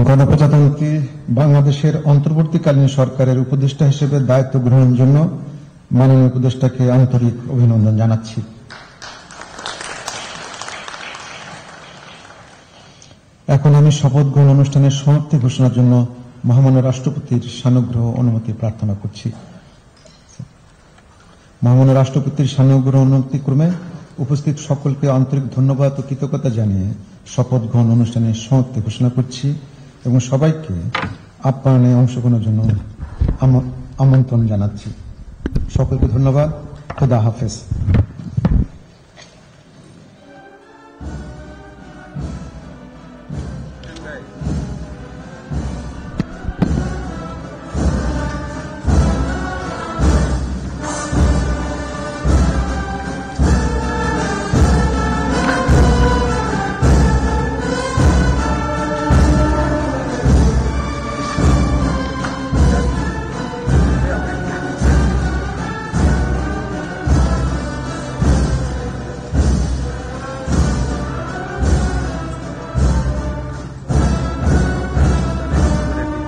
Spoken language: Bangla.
গণপ্রজাতন্ত্রী বাংলাদেশের অন্তর্বর্তীকালীন সরকারের উপদেষ্টা হিসেবে দায়িত্ব গ্রহণের জন্য মাননীয় উপদেষ্টাকে আন্তরিক অভিনন্দন জানাচ্ছি। এখন আমি শপথ গ্রহণ অনুষ্ঠানের সমাপ্তি ঘোষণার জন্য মহামান্য রাষ্ট্রপতির সানুগ্রহ অনুমতি প্রার্থনা করছি। মহামান্য রাষ্ট্রপতির সানুগ্রহ অনুমতিক্রমে উপস্থিত সকলকে আন্তরিক ধন্যবাদ ও কৃতজ্ঞতা জানিয়ে শপথ গ্রহণ অনুষ্ঠানের সমাপ্তি ঘোষণা করছি এবং সবাইকে আপ্যায়নে অংশগ্রহণের জন্য আমন্ত্রণ জানাচ্ছি। সকলকে ধন্যবাদ। খোদা হাফেজ।